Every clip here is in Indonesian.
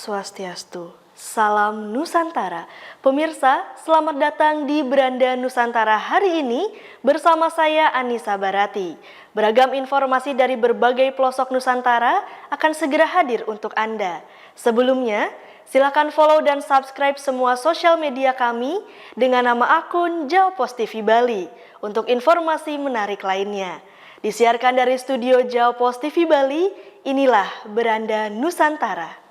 Swastiastu. Salam Nusantara. Pemirsa, selamat datang di Beranda Nusantara hari ini bersama saya Anissa Barati. Beragam informasi dari berbagai pelosok Nusantara akan segera hadir untuk Anda. Sebelumnya, silakan follow dan subscribe semua sosial media kami dengan nama akun Jawa Pos TV Bali untuk informasi menarik lainnya. Disiarkan dari studio Jawa Pos TV Bali, inilah Beranda Nusantara.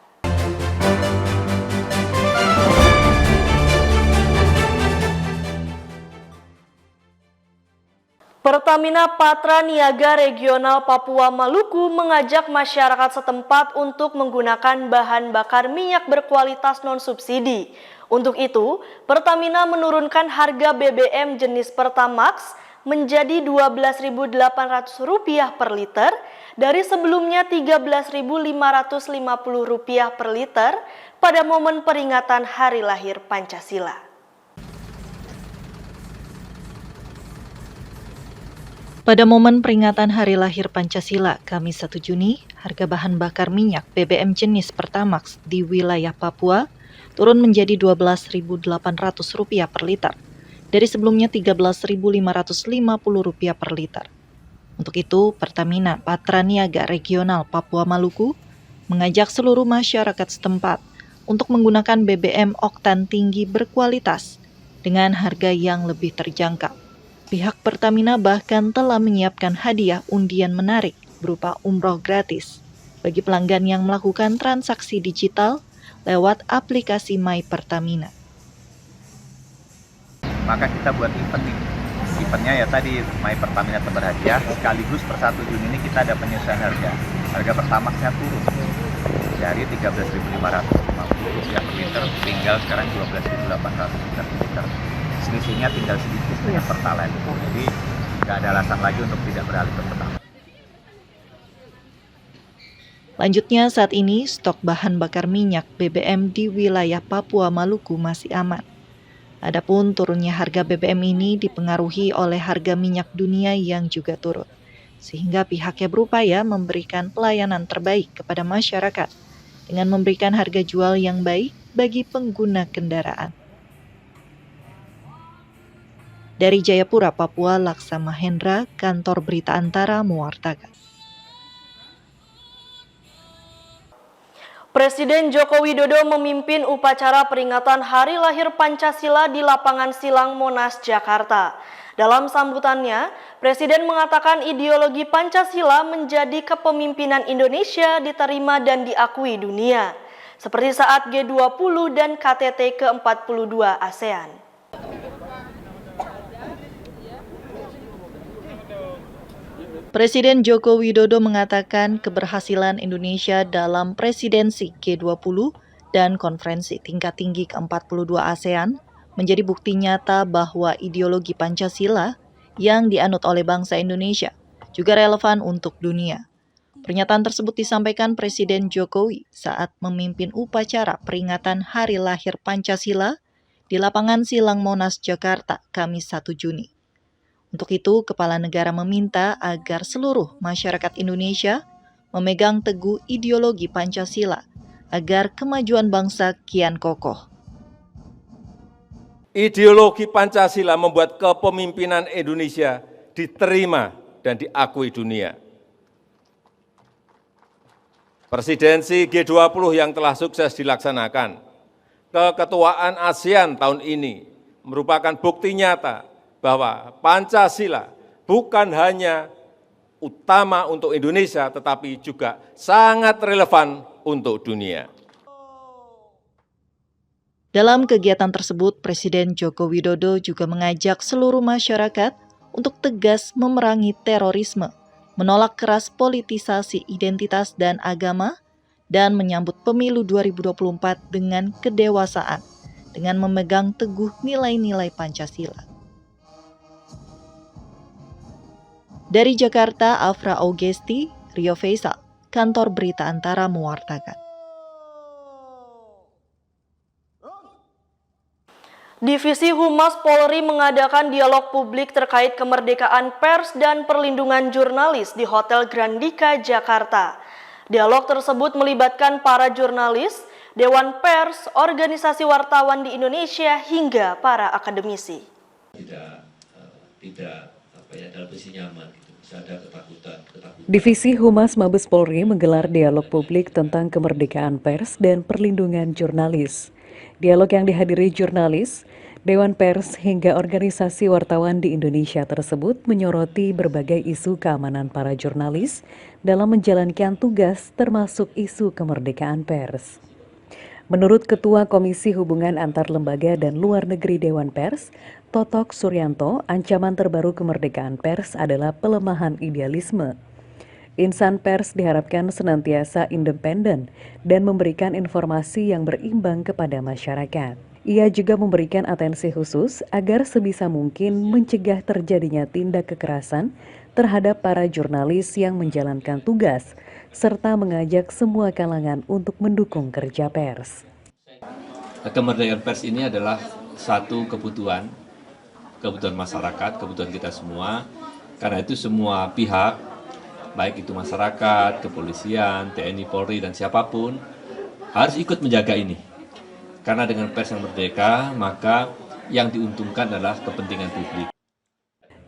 Pertamina Patra Niaga Regional Papua Maluku mengajak masyarakat setempat untuk menggunakan bahan bakar minyak berkualitas non-subsidi. Untuk itu, Pertamina menurunkan harga BBM jenis Pertamax menjadi Rp12.800 per liter dari sebelumnya Rp13.550 per liter pada momen peringatan Hari Lahir Pancasila. Pada momen peringatan Hari Lahir Pancasila, Kamis 1 Juni, harga bahan bakar minyak BBM jenis Pertamax di wilayah Papua turun menjadi Rp12.800 per liter, dari sebelumnya Rp13.550 per liter. Untuk itu, Pertamina Patra Niaga Regional Papua Maluku mengajak seluruh masyarakat setempat untuk menggunakan BBM oktan tinggi berkualitas dengan harga yang lebih terjangkau. Pihak Pertamina bahkan telah menyiapkan hadiah undian menarik berupa umroh gratis bagi pelanggan yang melakukan transaksi digital lewat aplikasi My Pertamina. Maka kita buat event nih. Eventnya ya tadi My Pertamina berhadiah, sekaligus per 1 Juni ini kita ada penyesuaian harga. Harga Pertamaxnya turun dari Rp13.550 per liter, tinggal sekarang Rp12.800 per liter. Selisihnya tinggal sedikit dengan Pertalite. Jadi nggak ada alasan lagi untuk tidak beralih ke Pertalite. Lanjutnya, saat ini stok bahan bakar minyak BBM di wilayah Papua Maluku masih aman. Adapun turunnya harga BBM ini dipengaruhi oleh harga minyak dunia yang juga turun, sehingga pihaknya berupaya memberikan pelayanan terbaik kepada masyarakat dengan memberikan harga jual yang baik bagi pengguna kendaraan. Dari Jayapura, Papua, Laksa Mahendra, Kantor Berita Antara mewartakan. Presiden Joko Widodo memimpin upacara peringatan Hari Lahir Pancasila di Lapangan Silang Monas, Jakarta. Dalam sambutannya, Presiden mengatakan ideologi Pancasila menjadi kepemimpinan Indonesia diterima dan diakui dunia, seperti saat G20 dan KTT ke-42 ASEAN. Presiden Joko Widodo mengatakan keberhasilan Indonesia dalam presidensi G20 dan konferensi tingkat tinggi ke-42 ASEAN menjadi bukti nyata bahwa ideologi Pancasila yang dianut oleh bangsa Indonesia juga relevan untuk dunia. Pernyataan tersebut disampaikan Presiden Jokowi saat memimpin upacara peringatan Hari Lahir Pancasila di Lapangan Silang Monas, Jakarta, Kamis 1 Juni. Untuk itu, Kepala Negara meminta agar seluruh masyarakat Indonesia memegang teguh ideologi Pancasila agar kemajuan bangsa kian kokoh. Ideologi Pancasila membuat kepemimpinan Indonesia diterima dan diakui dunia. Presidensi G20 yang telah sukses dilaksanakan, keketuaan ASEAN tahun ini merupakan bukti nyata bahwa Pancasila bukan hanya utama untuk Indonesia, tetapi juga sangat relevan untuk dunia. Dalam kegiatan tersebut, Presiden Joko Widodo juga mengajak seluruh masyarakat untuk tegas memerangi terorisme, menolak keras politisasi identitas dan agama, dan menyambut pemilu 2024 dengan kedewasaan, dengan memegang teguh nilai-nilai Pancasila. Dari Jakarta, Afra Augesti, Rio Faisal, Kantor Berita Antara mewartakan. Divisi Humas Polri mengadakan dialog publik terkait kemerdekaan pers dan perlindungan jurnalis di Hotel Grandika, Jakarta. Dialog tersebut melibatkan para jurnalis Dewan Pers, organisasi wartawan di Indonesia, hingga para akademisi. Tidak dalam posisi nyaman, gitu. Bisa ada ketakutan. Divisi Humas Mabes Polri menggelar dialog publik tentang kemerdekaan pers dan perlindungan jurnalis. Dialog yang dihadiri jurnalis, Dewan Pers hingga organisasi wartawan di Indonesia tersebut menyoroti berbagai isu keamanan para jurnalis dalam menjalankan tugas termasuk isu kemerdekaan pers. Menurut Ketua Komisi Hubungan Antar Lembaga dan Luar Negeri Dewan Pers, Totok Suryanto, ancaman terbaru kemerdekaan pers adalah pelemahan idealisme. Insan pers diharapkan senantiasa independen dan memberikan informasi yang berimbang kepada masyarakat. Ia juga memberikan atensi khusus agar sebisa mungkin mencegah terjadinya tindak kekerasan terhadap para jurnalis yang menjalankan tugas, serta mengajak semua kalangan untuk mendukung kerja pers. Kemerdekaan pers ini adalah satu kebutuhan masyarakat, kebutuhan kita semua. Karena itu semua pihak, baik itu masyarakat, kepolisian, TNI, Polri, dan siapapun, harus ikut menjaga ini. Karena dengan pers yang merdeka, maka yang diuntungkan adalah kepentingan publik.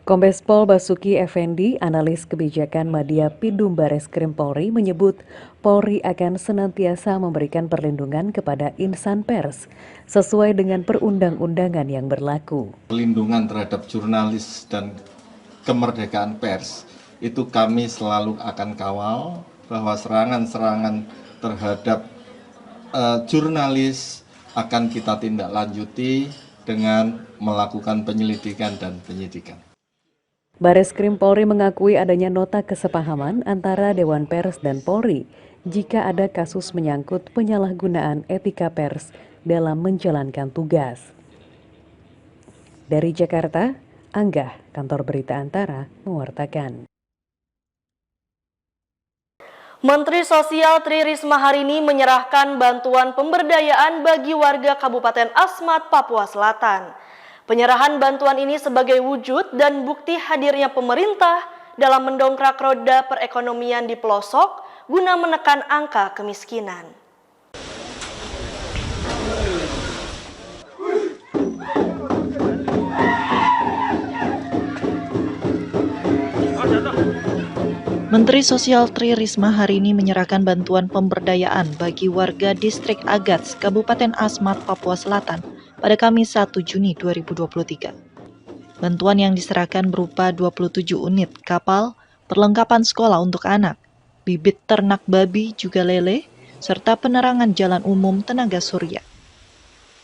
Kombes Pol Basuki Effendi, analis kebijakan Madya Pidum Bareskrim Polri, menyebut Polri akan senantiasa memberikan perlindungan kepada insan pers sesuai dengan perundang-undangan yang berlaku. Perlindungan terhadap jurnalis dan kemerdekaan pers itu kami selalu akan kawal, bahwa serangan-serangan terhadap jurnalis akan kita tindak lanjuti dengan melakukan penyelidikan dan penyidikan. Bareskrim Polri mengakui adanya nota kesepahaman antara Dewan Pers dan Polri jika ada kasus menyangkut penyalahgunaan etika pers dalam menjalankan tugas. Dari Jakarta, Anggah, Kantor Berita Antara, mewartakan. Menteri Sosial Tri Risma hari ini menyerahkan bantuan pemberdayaan bagi warga Kabupaten Asmat, Papua Selatan. Penyerahan bantuan ini sebagai wujud dan bukti hadirnya pemerintah dalam mendongkrak roda perekonomian di pelosok guna menekan angka kemiskinan. Menteri Sosial Tri Risma hari ini menyerahkan bantuan pemberdayaan bagi warga Distrik Agats, Kabupaten Asmat, Papua Selatan pada Kamis 1 Juni 2023. Bantuan yang diserahkan berupa 27 unit kapal, perlengkapan sekolah untuk anak, bibit ternak babi juga lele, serta penerangan jalan umum tenaga surya.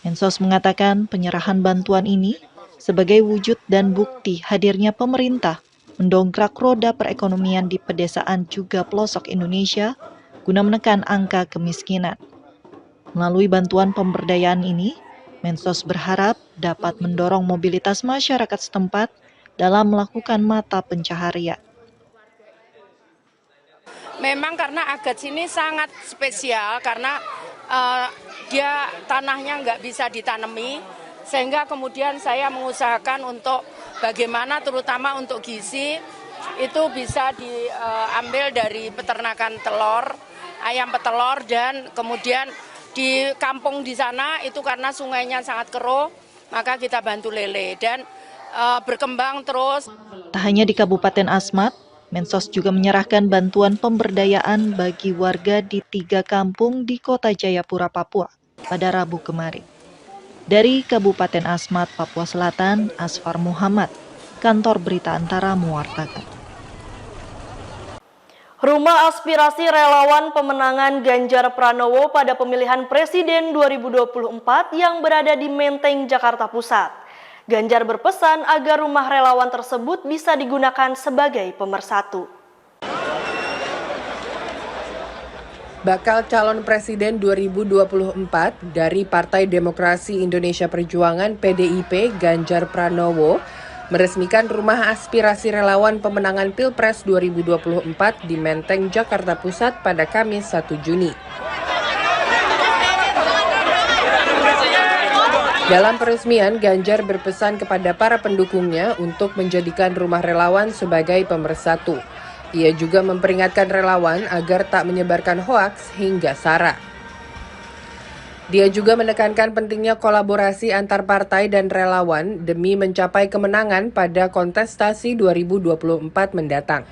Mensos mengatakan penyerahan bantuan ini sebagai wujud dan bukti hadirnya pemerintah mendongkrak roda perekonomian di pedesaan juga pelosok Indonesia guna menekan angka kemiskinan. Melalui bantuan pemberdayaan ini, Mensos berharap dapat mendorong mobilitas masyarakat setempat dalam melakukan mata pencaharian. Memang karena Agats ini sangat spesial karena dia tanahnya nggak bisa ditanami, sehingga kemudian saya mengusahakan untuk bagaimana terutama untuk gizi itu bisa diambil dari peternakan telur, ayam petelur, dan kemudian di kampung di sana itu karena sungainya sangat keruh, maka kita bantu lele dan berkembang terus. Tak hanya di Kabupaten Asmat, Mensos juga menyerahkan bantuan pemberdayaan bagi warga di 3 kampung di Kota Jayapura, Papua pada Rabu kemarin. Dari Kabupaten Asmat, Papua Selatan, Asfar Muhammad, Kantor Berita Antara mewartakan. Rumah aspirasi relawan pemenangan Ganjar Pranowo pada pemilihan Presiden 2024 yang berada di Menteng, Jakarta Pusat. Ganjar berpesan agar rumah relawan tersebut bisa digunakan sebagai pemersatu. Bakal calon Presiden 2024 dari Partai Demokrasi Indonesia Perjuangan PDIP Ganjar Pranowo meresmikan rumah aspirasi relawan pemenangan Pilpres 2024 di Menteng, Jakarta Pusat pada Kamis 1 Juni. Dalam peresmian, Ganjar berpesan kepada para pendukungnya untuk menjadikan rumah relawan sebagai pemersatu. Ia juga memperingatkan relawan agar tak menyebarkan hoaks hingga sara. Dia juga menekankan pentingnya kolaborasi antar partai dan relawan demi mencapai kemenangan pada kontestasi 2024 mendatang.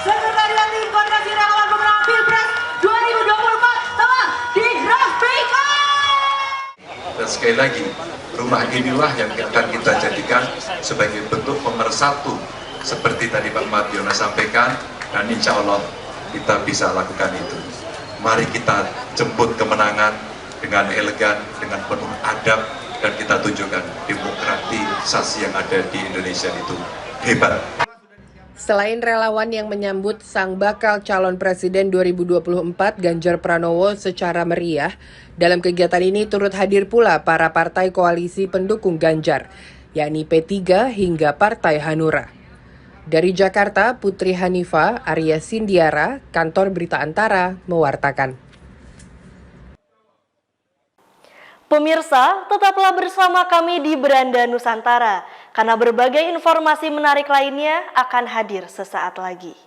Sekretariat Tim Koordinasi Relawan Pemenangan Pilpres 2024 telah diresmikan. Dan sekali lagi, rumah inilah yang akan kita jadikan sebagai bentuk pemersatu seperti tadi Pak Mardiono sampaikan, dan insya Allah kita bisa lakukan itu. Mari kita jemput kemenangan dengan elegan, dengan penuh adab, dan kita tunjukkan demokratisasi yang ada di Indonesia itu hebat. Selain relawan yang menyambut sang bakal calon presiden 2024 Ganjar Pranowo secara meriah, dalam kegiatan ini turut hadir pula para partai koalisi pendukung Ganjar, yakni P3 hingga Partai Hanura. Dari Jakarta, Putri Hanifa, Arya Sindiara, Kantor Berita Antara, mewartakan. Pemirsa, tetaplah bersama kami di Beranda Nusantara, karena berbagai informasi menarik lainnya akan hadir sesaat lagi.